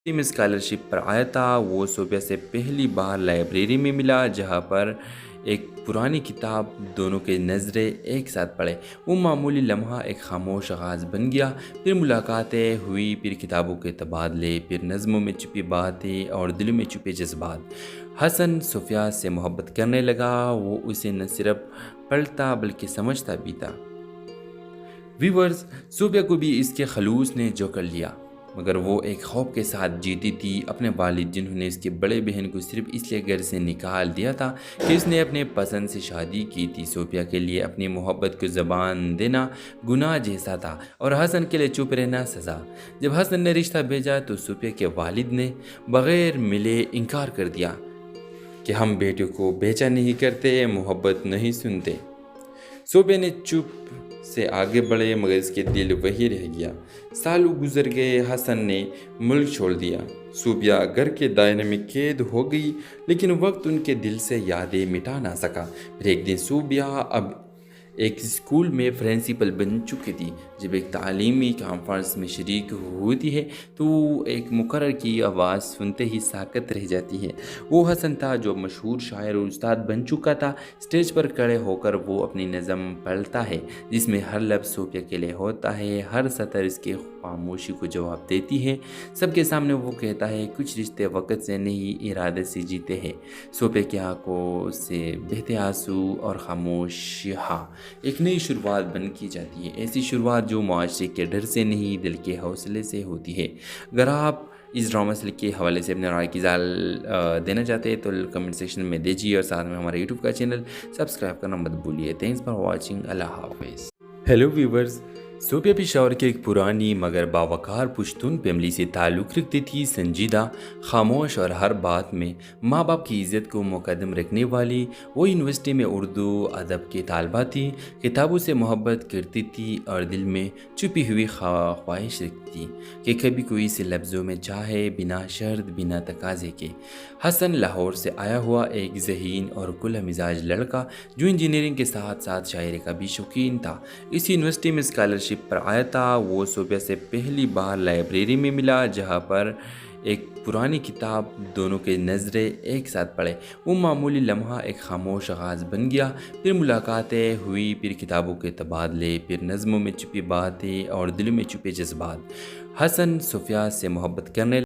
में स्कॉलरशिप पर आया था। वो सोफिया से पहली बार लाइब्रेरी में मिला जहाँ पर एक पुरानी किताब दोनों के नज़रें एक साथ पढ़े। वो मामूली लम्हा एक खामोश आगाज़ बन गया। फिर मुलाकातें हुई, फिर किताबों के तबादले, फिर नज़्मों में छुपी बातें और दिलों में छुपे जज्बात। हसन सोफिया से मोहब्बत करने लगा। वो उसे न सिर्फ पढ़ता बल्कि समझता भी था। व्यूवर्स, सोफिया को भी इसके खलूस ने जो कर लिया, मगर वो एक खौफ के साथ जीती थी। अपने वालिद जिन्होंने इसके बड़े बहन को सिर्फ इसलिए घर से निकाल दिया था कि उसने अपने पसंद से शादी की थी, सोफिया के लिए अपनी मोहब्बत को ज़बान देना गुनाह जैसा था और हसन के लिए चुप रहना सज़ा। जब हसन ने रिश्ता भेजा तो सोफिया के वालिद ने बग़ैर मिले इनकार कर दिया कि हम बेटियों को बेचा नहीं करते, मोहब्बत नहीं सुनते। सोफिया ने चुप से आगे बढ़े मगर इसके दिल वही रह गया। सालों गुजर गए, हसन ने मुल्क छोड़ दिया। सोफिया घर के दायरे में कैद हो गई, लेकिन वक्त उनके दिल से यादें मिटा ना सका। फिर एक दिन सोफिया अब एक स्कूल में प्रिंसिपल बन चुकी थी। जब एक तालीमी कॉन्फ्रेंस में शरीक होती है तो एक मुकर्रर की आवाज़ सुनते ही साकत रह जाती है। वो हसन था जो मशहूर शायर और उस्ताद बन चुका था। स्टेज पर खड़े होकर वो अपनी नज़म पढ़ता है जिसमें हर लफ्ज़ सोफिया के लिए होता है, हर सतर इसके खामोशी को जवाब देती है। सबके सामने वो कहता है, कुछ रिश्ते वक़्त से नहीं इरादे से जीते हैं। सोफिया की आंखों से बहते आंसू और खामोशियाँ एक नई शुरुआत बन की जाती है। ऐसी शुरुआत जो मुआशरे के डर से नहीं दिल के हौसले से होती है। अगर आप इस ड्रामा से के हवाले से अपने राय की जाल देना चाहते हैं तो कमेंट सेक्शन में दीजिए और साथ में हमारे यूट्यूब का चैनल सब्सक्राइब करना मत भूलिए। Thanks for watching. अल्लाह हाफिज़। हेलो व्यूवर्स, सोफिया पेशावर की एक पुरानी मगर बावकार पुश्तून फैमिली से ताल्लुक़ रखती थी। संजीदा, खामोश और हर बात में माँ बाप की इज़्ज़त को मुकद्दम रखने वाली वो यूनिवर्सिटी में उर्दू अदब की तालबा थी। किताबों से मोहब्बत करती थी और दिल में छुपी हुई ख्वाहिश रखती थी कि कभी कोई इसे लफ्ज़ों में चाहे, बिना शर्त बिना तकाजे के। हसन लाहौर से आया हुआ एक ज़हीन और खुला मिजाज लड़का जो इंजीनियरिंग के साथ साथ शायरी का भी शौकीन था। इस यूनिवर्सिटी में स्कॉलरशिप पर आया था। वो सोफिया से पहली बार लाइब्रेरी में मिला जहाँ पर एक पुरानी किताब दोनों के नज़रें एक साथ पढ़े। वो मामूली लम्हा एक खामोश आगाज़ बन गया। फिर मुलाकातें हुई, फिर किताबों के तबादले, फिर नज़्मों में छुपी बातें और दिलों में छुपे जज्बात। हसन सोफिया से मोहब्बत करने